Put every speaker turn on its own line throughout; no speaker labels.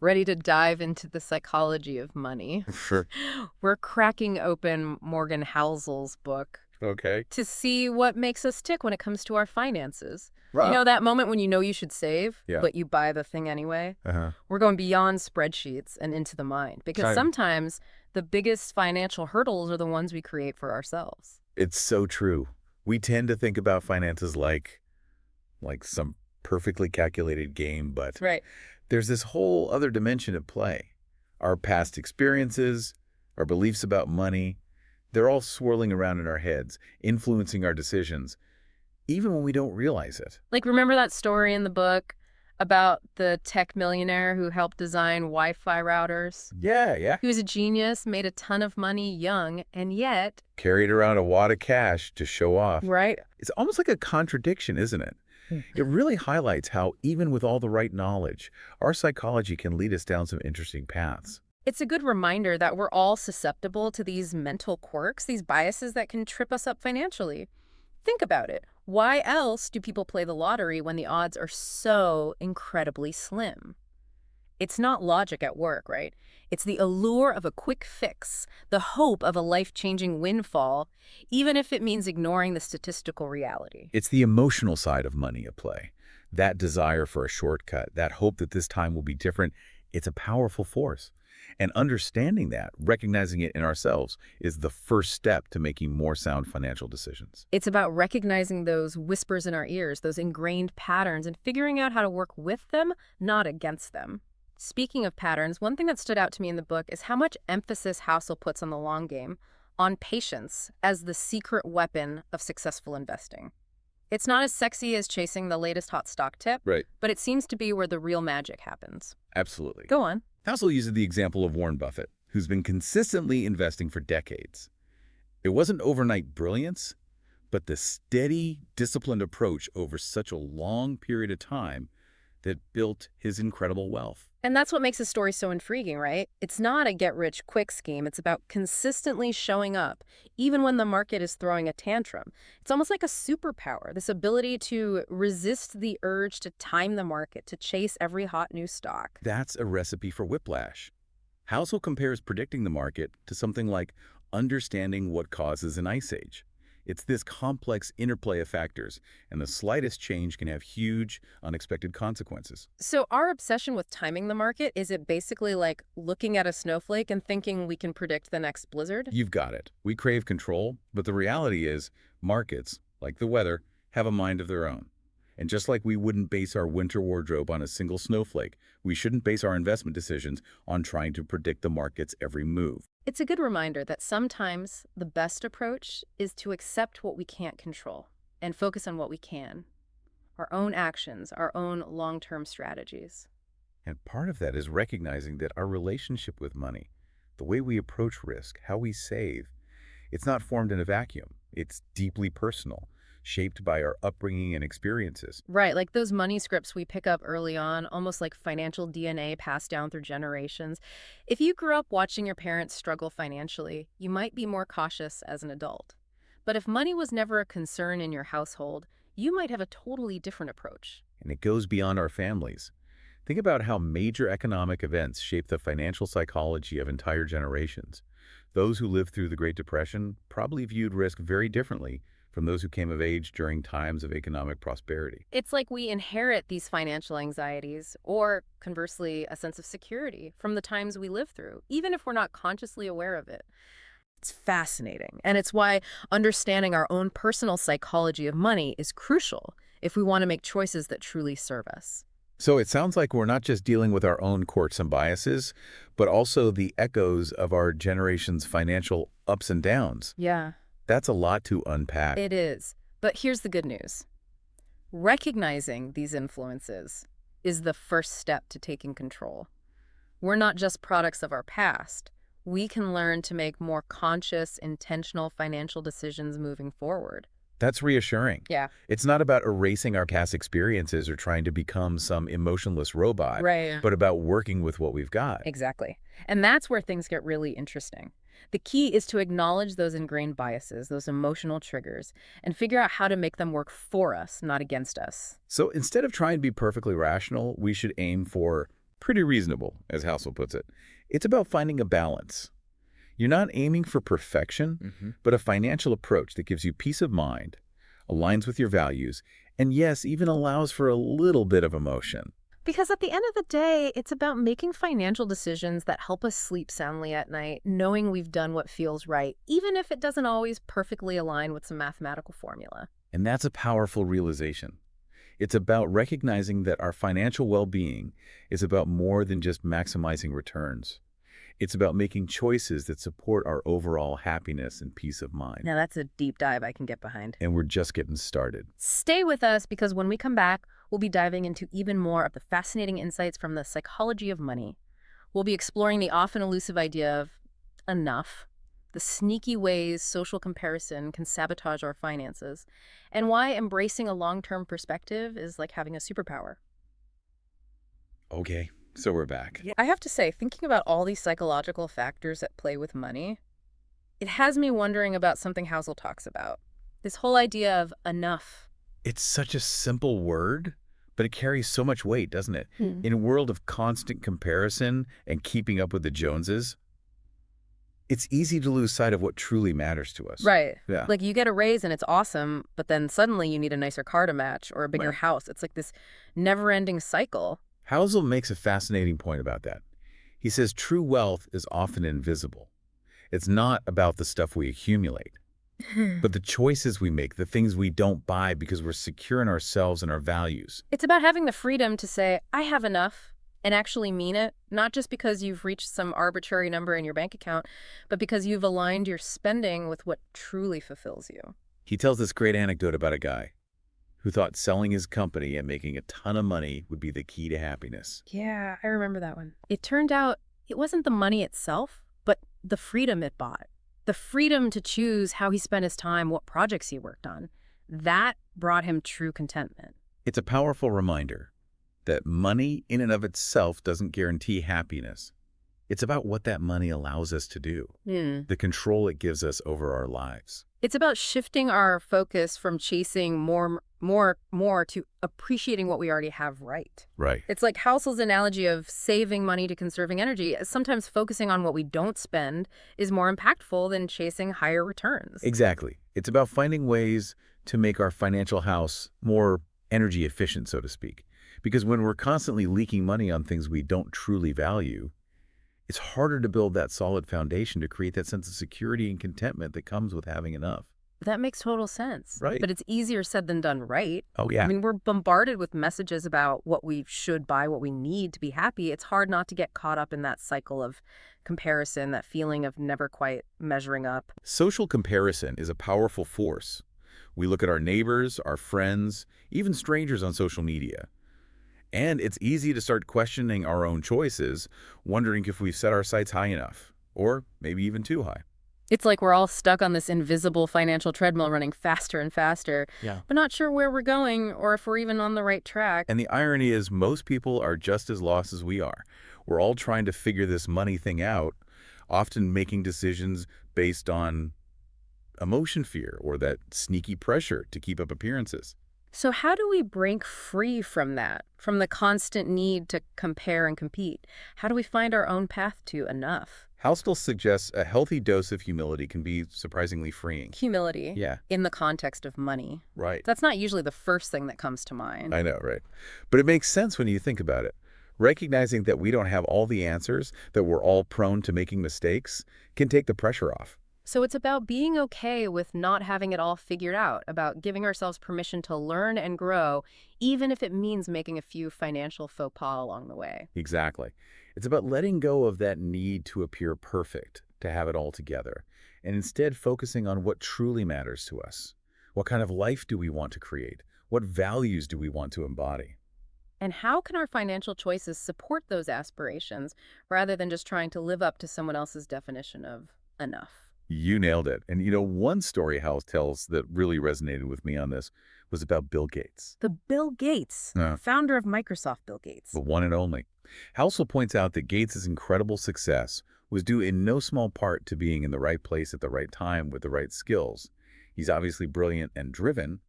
Ready to dive into the psychology of money.
Sure.
We're cracking open Morgan Housel's book
Okay.
to see what makes us tick when it comes to our finances. You
Right.
know that moment when you know you should save,
Yeah.
but you buy the thing anyway?
Uh-huh.
We're going beyond spreadsheets and into the mind because
Exciting.
sometimes the biggest financial hurdles are the ones we create for ourselves.
It's so true. We tend to think about finances like some perfectly calculated game, but
Right.
there's this whole other dimension at play. Our past experiences, our beliefs about money, they're all swirling around in our heads, influencing our decisions, even when we don't realize it.
Like, remember that story in the book about the tech millionaire who helped design Wi-Fi routers?
Yeah, yeah.
He was a genius, made a ton of money young, and yet,
Carried around a wad of cash to show off.
right?
It's almost like a contradiction, isn't it? It really highlights how, even with all the right knowledge, our psychology can lead us down some interesting paths.
It's a good reminder that we're all susceptible to these mental quirks, these biases that can trip us up financially. Think about it. Why else do people play the lottery when the odds are so incredibly slim? It's not logic at work, right? It's the allure of a quick fix, the hope of a life-changing windfall, even if it means ignoring the statistical reality.
It's the emotional side of money at play. That desire for a shortcut, that hope that this time will be different, it's a powerful force. And understanding that, recognizing it in ourselves, is the first step to making more sound financial decisions.
It's about recognizing those whispers in our ears, those ingrained patterns, and figuring out how to work with them, not against them. Speaking of patterns, one thing that stood out to me in the book is how much emphasis Housel puts on the long game, on patience as the secret weapon of successful investing. It's not as sexy as chasing the latest hot stock tip,
Right.
but it seems to be where the real magic happens.
Absolutely.
Go on.
Housel uses the example of Warren Buffett, who's been consistently investing for decades. It wasn't overnight brilliance, but the steady, disciplined approach over such a long period of time that built his incredible wealth.
And that's what makes the story so intriguing, right? It's not a get-rich-quick scheme. It's about consistently showing up, even when the market is throwing a tantrum. It's almost like a superpower, this ability to resist the urge to time the market, to chase every hot new stock.
That's a recipe for whiplash. Housel compares predicting the market to something like understanding what causes an ice age. It's this complex interplay of factors, and the slightest change can have huge, unexpected consequences.
So our obsession with timing the market, is it basically like looking at a snowflake and thinking we can predict the next blizzard?
You've got it. We crave control, but the reality is markets, like the weather, have a mind of their own. And just like we wouldn't base our winter wardrobe on a single snowflake, we shouldn't base our investment decisions on trying to predict the market's every move.
It's a good reminder that sometimes the best approach is to accept what we can't control and focus on what we can, our own actions, our own long-term strategies.
And part of that is recognizing that our relationship with money, the way we approach risk, how we save, it's not formed in a vacuum. It's deeply personal, shaped by our upbringing and experiences.
Right, like those money scripts we pick up early on, almost like financial DNA passed down through generations. If you grew up watching your parents struggle financially, you might be more cautious as an adult. But if money was never a concern in your household, you might have a totally different approach.
And it goes beyond our families. Think about how major economic events shape the financial psychology of entire generations. Those who lived through the Great Depression probably viewed risk very differently from those who came of age during times of economic prosperity.
It's like we inherit these financial anxieties, or conversely, a sense of security from the times we live through, even if we're not consciously aware of it. It's fascinating, and it's why understanding our own personal psychology of money is crucial if we want to make choices that truly serve us.
So it sounds like we're not just dealing with our own quirks and biases, but also the echoes of our generation's financial ups and downs.
Yeah,
That's a lot to unpack.
it is. But here's the good news. Recognizing these influences is the first step to taking control. We're not just products of our past. We can learn to make more conscious, intentional financial decisions moving forward.
That's reassuring.
Yeah.
It's not about erasing our past experiences or trying to become some emotionless robot,
Right.
but about working with what we've got.
Exactly. And that's where things get really interesting. The key is to acknowledge those ingrained biases, those emotional triggers, and figure out how to make them work for us, not against us.
So instead of trying to be perfectly rational, we should aim for Pretty reasonable, as Housel puts it. It's about finding a balance. You're not aiming for perfection, but a financial approach that gives you peace of mind, aligns with your values, and yes, even allows for a little bit of emotion.
Because at the end of the day, it's about making financial decisions that help us sleep soundly at night, knowing we've done what feels right, even if it doesn't always perfectly align with some mathematical formula.
And that's a powerful realization. It's about recognizing that our financial well-being is about more than just maximizing returns. It's about making choices that support our overall happiness and peace of mind.
Now that's a deep dive I can get behind.
And we're just getting started.
Stay with us because when we come back, we'll be diving into even more of the fascinating insights from the psychology of money. We'll be exploring the often elusive idea of enough, the sneaky ways social comparison can sabotage our finances, and why embracing a long-term perspective is like having a superpower.
Okay, so we're back.
I have to say, thinking about all these psychological factors at play with money, it has me wondering about something Housel talks about. This whole idea of enough.
It's such a simple word, but it carries so much weight, doesn't it? In a world of constant comparison and keeping up with the Joneses, it's easy to lose sight of what truly matters to us.
Right.
Yeah.
Like you get a raise and it's awesome, but then suddenly you need a nicer car to match or a bigger
Right.
house. It's like this never-ending cycle.
Housel makes a fascinating point about that. He says true wealth is often invisible. It's not about the stuff we accumulate, but the choices we make, the things we don't buy because we're secure in ourselves and our values.
It's about having the freedom to say, I have enough, and actually mean it, not just because you've reached some arbitrary number in your bank account, but because you've aligned your spending with what truly fulfills you.
He tells this great anecdote about a guy who thought selling his company and making a ton of money would be the key to happiness.
Yeah, I remember that one. It turned out it wasn't the money itself, but the freedom it bought. The freedom to choose how he spent his time, what projects he worked on. That brought him true contentment.
It's a powerful reminder that money in and of itself doesn't guarantee happiness. It's about what that money allows us to do, the control it gives us over our lives.
It's about shifting our focus from chasing more to appreciating what we already have right.
Right.
It's like Housel's analogy of saving money to conserving energy. Sometimes focusing on what we don't spend is more impactful than chasing higher returns.
Exactly. It's about finding ways to make our financial house more energy efficient, so to speak. Because when we're constantly leaking money on things we don't truly value, it's harder to build that solid foundation to create that sense of security and contentment that comes with having enough.
That makes total sense.
Right.
But it's easier said than done, right?
Oh, yeah.
I mean, we're bombarded with messages about what we should buy, what we need to be happy. It's hard not to get caught up in that cycle of comparison, that feeling of never quite measuring up.
Social comparison is a powerful force. We look at our neighbors, our friends, even strangers on social media. And it's easy to start questioning our own choices, wondering if we've set our sights high enough, or maybe even too high.
It's like we're all stuck on this invisible financial treadmill running faster and faster, but not sure where we're going or if we're even on the right track.
And the irony is most people are just as lost as we are. We're all trying to figure this money thing out, often making decisions based on emotion fear or that sneaky pressure to keep up appearances.
So how do we break free from that, from the constant need to compare and compete? How do we find our own path to enough?
Housel suggests a healthy dose of humility can be surprisingly freeing.
Humility.
Yeah.
In the context of money.
Right.
That's not usually the first thing that comes to mind.
I know, right? But it makes sense when you think about it. Recognizing that we don't have all the answers, that we're all prone to making mistakes, can take the pressure off.
So it's about being okay with not having it all figured out, about giving ourselves permission to learn and grow, even if it means making a few financial faux pas along the way.
Exactly. It's about letting go of that need to appear perfect, to have it all together, and instead focusing on what truly matters to us. What kind of life do we want to create? What values do we want to embody?
And how can our financial choices support those aspirations rather than just trying to live up to someone else's definition of enough?
You nailed it. And one story House tells that really resonated with me on this was about Bill Gates.
The Bill Gates, founder of Microsoft, Bill Gates.
The one and only. Housel points out that Gates' incredible success was due in no small part to being in the right place at the right time with the right skills. He's obviously brilliant and driven,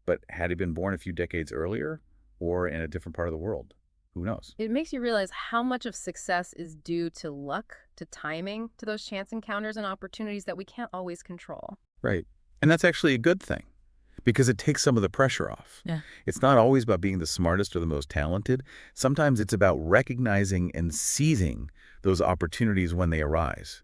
but had he been born a few decades earlier or in a different part of the world, Who knows?
It makes you realize how much of success is due to luck, to timing, to those chance encounters and opportunities that we can't always control.
Right. And that's actually a good thing because it takes some of the pressure off.
Yeah.
It's not always about being the smartest or the most talented. Sometimes it's about recognizing and seizing those opportunities when they arise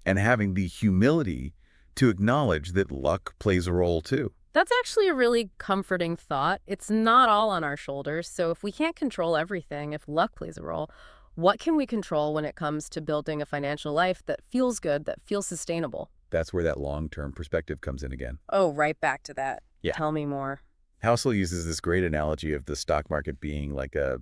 and having the humility to acknowledge that luck plays a role too.
That's actually a really comforting thought. It's not all on our shoulders, so if we can't control everything, if luck plays a role, what can we control when it comes to building a financial life that feels good, that feels sustainable?
That's where that long-term perspective comes in again.
Oh, right back to that.
Yeah.
Tell me more.
Housel uses this great analogy of the stock market being like a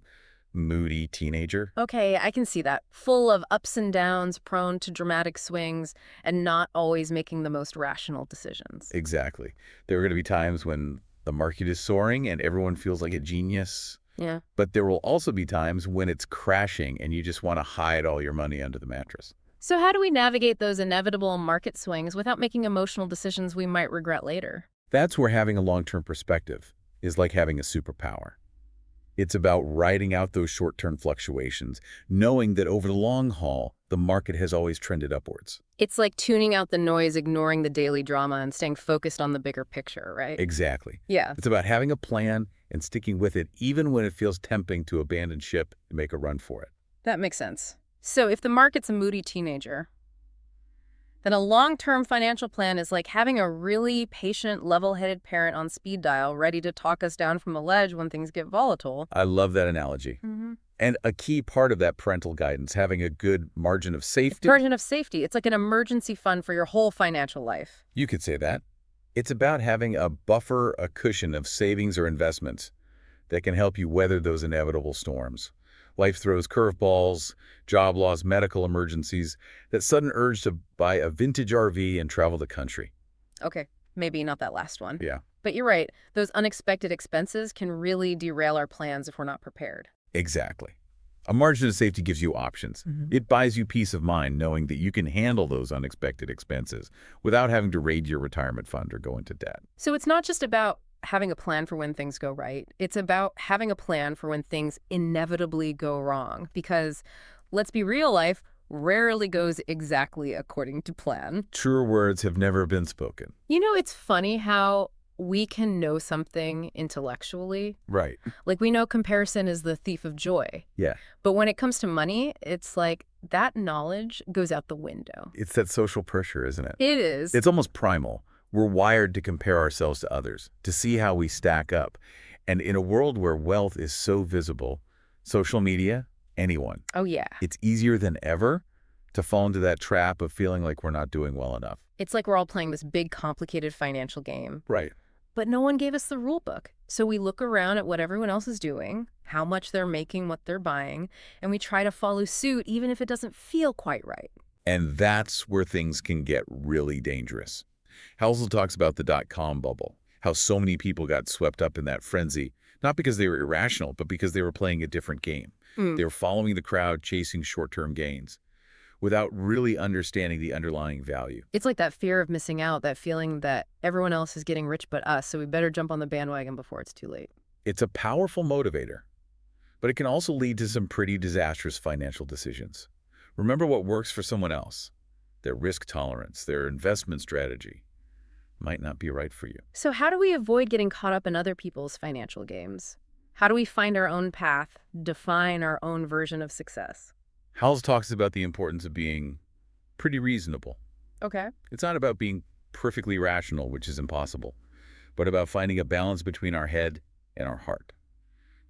moody teenager.
Okay, I can see that. Full of ups and downs, prone to dramatic swings, and not always making the most rational decisions.
Exactly. There are going to be times when the market is soaring and everyone feels like a genius.
Yeah.
But there will also be times when it's crashing and you just want to hide all your money under the mattress.
So how do we navigate those inevitable market swings without making emotional decisions we might regret later?
That's where having a long-term perspective is like having a superpower. It's about riding out those short-term fluctuations, knowing that over the long haul, the market has always trended upwards.
It's like tuning out the noise, ignoring the daily drama, and staying focused on the bigger picture, right?
Exactly.
Yeah,
It's about having a plan and sticking with it even when it feels tempting to abandon ship and make a run for it.
that makes sense. So if the market's a moody teenager, then a long-term financial plan is like having a really patient, level-headed parent on speed dial ready to talk us down from the ledge when things get volatile.
I love that analogy. And a key part of that parental guidance, having a good margin of safety.
Margin of safety. It's like an emergency fund for your whole financial life.
You could say that. It's about having a buffer, a cushion of savings or investments that can help you weather those inevitable storms. Life throws curveballs, job loss, medical emergencies, that sudden urge to buy a vintage RV and travel the country.
Okay, maybe not that last one.
Yeah,
But you're right. Those unexpected expenses can really derail our plans if we're not prepared.
exactly. A margin of safety gives you options. It buys you peace of mind knowing that you can handle those unexpected expenses without having to raid your retirement fund or go into debt.
So it's not just about having a plan for when things go right. It's about having a plan for when things inevitably go wrong. Because let's be real, life rarely goes exactly according to plan.
Truer words have never been spoken.
You know, it's funny how we can know something intellectually.
Right.
Like we know comparison is the thief of joy.
Yeah.
But when it comes to money, it's like that knowledge goes out the window.
It's that social pressure, isn't it?
It is.
It's almost primal. We're wired to compare ourselves to others, to see how we stack up. And in a world where wealth is so visible, social media, anyone,
Oh, yeah.
it's easier than ever to fall into that trap of feeling like we're not doing well enough.
It's like we're all playing this big, complicated financial game.
Right.
But no one gave us the rule book. So we look around at what everyone else is doing, how much they're making, what they're buying, and we try to follow suit even if it doesn't feel quite right.
And that's where things can get really dangerous. Housel talks about the dot-com bubble, how so many people got swept up in that frenzy, not because they were irrational, but because they were playing a different game. They were following the crowd, chasing short-term gains, without really understanding the underlying value.
It's like that fear of missing out, that feeling that everyone else is getting rich but us, so we better jump on the bandwagon before it's too late.
It's a powerful motivator, but it can also lead to some pretty disastrous financial decisions. Remember what works for someone else. Their risk tolerance, their investment strategy might not be right for you.
So how do we avoid getting caught up in other people's financial games? How do we find our own path, define our own version of success?
Howells talks about the importance of being pretty reasonable.
Okay.
It's not about being perfectly rational, which is impossible, but about finding a balance between our head and our heart,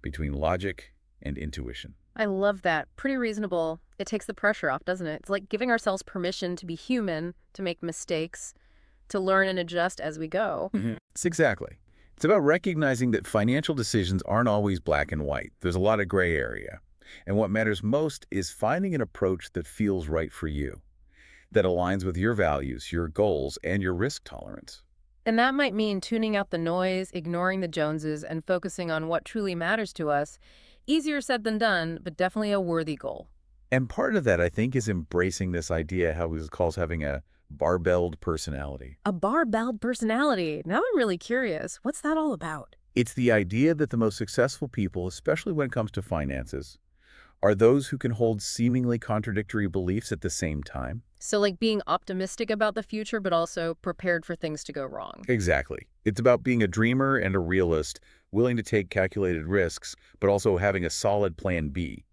between logic and intuition.
I love that. Pretty reasonable. It takes the pressure off, doesn't it? It's like giving ourselves permission to be human, to make mistakes, to learn and adjust as we go.
It's exactly. It's about recognizing that financial decisions aren't always black and white. There's a lot of gray area. And what matters most is finding an approach that feels right for you, that aligns with your values, your goals, and your risk tolerance.
And that might mean tuning out the noise, ignoring the Joneses, and focusing on what truly matters to us. Easier said than done, but definitely a worthy goal.
And part of that, I think, is embracing this idea, how he calls having a barbelled personality.
A barbelled personality. Now I'm really curious. What's that all about?
It's the idea that the most successful people, especially when it comes to finances, are those who can hold seemingly contradictory beliefs at the same time.
So like being optimistic about the future, but also prepared for things to go wrong.
Exactly. It's about being a dreamer and a realist, willing to take calculated risks, but also having a solid plan B.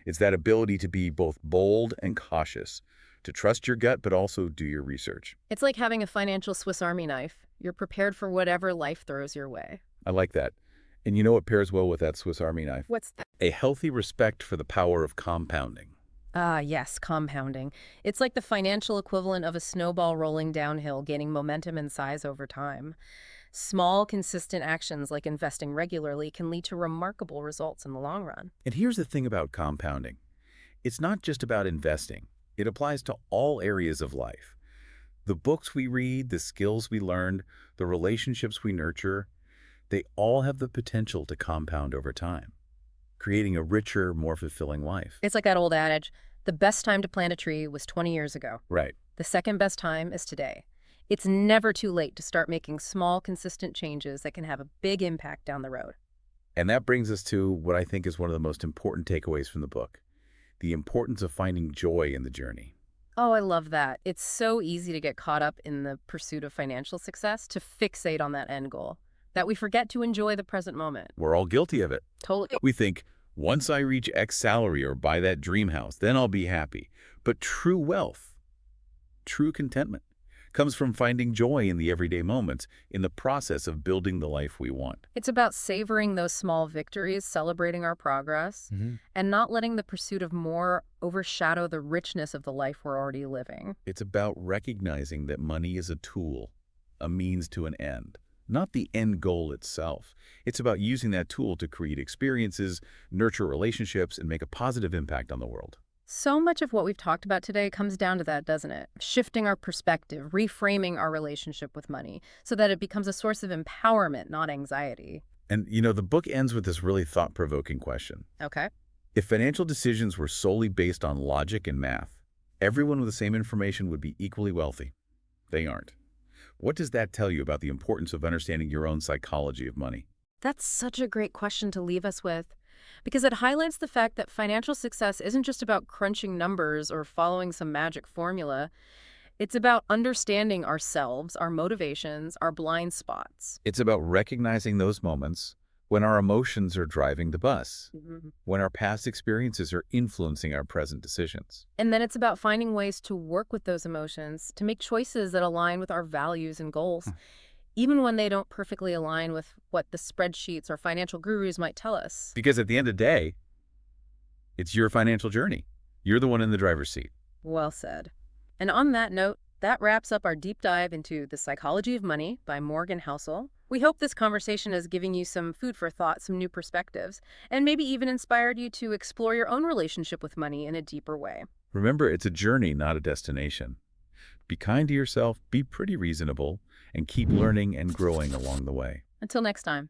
It's that ability to be both bold and cautious, to trust your gut, but also do your research.
It's like having a financial Swiss Army knife. You're prepared for whatever life throws your way.
I like that. And you know what pairs well with that Swiss Army knife?
What's that?
A healthy respect for the power of compounding.
Ah, yes, compounding. It's like the financial equivalent of a snowball rolling downhill, gaining momentum and size over time. Small, consistent actions like investing regularly can lead to remarkable results in the long run.
And here's the thing about compounding. It's not just about investing. It applies to all areas of life. The books we read, the skills we learn, the relationships we nurture, they all have the potential to compound over time, creating a richer, more fulfilling life.
It's like that old adage, the best time to plant a tree was 20 years ago.
Right.
The second best time is today. It's never too late to start making small, consistent changes that can have a big impact down the road.
And that brings us to what I think is one of the most important takeaways from the book, the importance of finding joy in the journey.
Oh, I love that. It's so easy to get caught up in the pursuit of financial success, to fixate on that end goal, that we forget to enjoy the present moment.
We're all guilty of it.
Totally.
We think, once I reach X salary or buy that dream house, then I'll be happy. But true wealth, true contentment, comes from finding joy in the everyday moments, in the process of building the life we want.
It's about savoring those small victories, celebrating our progress, and not letting the pursuit of more overshadow the richness of the life we're already living.
It's about recognizing that money is a tool, a means to an end, not the end goal itself. It's about using that tool to create experiences, nurture relationships, and make a positive impact on the world.
So much of what we've talked about today comes down to that, doesn't it? Shifting our perspective, reframing our relationship with money so that it becomes a source of empowerment, not anxiety.
And, you know, the book ends with this really thought-provoking question.
Okay.
If financial decisions were solely based on logic and math, everyone with the same information would be equally wealthy. They aren't. What does that tell you about the importance of understanding your own psychology of money?
That's such a great question to leave us with, because it highlights the fact that financial success isn't just about crunching numbers or following some magic formula. It's about understanding ourselves, our motivations, our blind spots.
It's about recognizing those moments when our emotions are driving the bus, when our past experiences are influencing our present decisions.
And then it's about finding ways to work with those emotions, to make choices that align with our values and goals, even when they don't perfectly align with what the spreadsheets or financial gurus might tell us.
Because at the end of the day, it's your financial journey. You're the one in the driver's seat.
Well said. And on that note, that wraps up our deep dive into The Psychology of Money by Morgan Housel. We hope this conversation is giving you some food for thought, some new perspectives, and maybe even inspired you to explore your own relationship with money in a deeper way.
Remember, it's a journey, not a destination. Be kind to yourself, be pretty reasonable, and keep learning and growing along the way.
Until next time.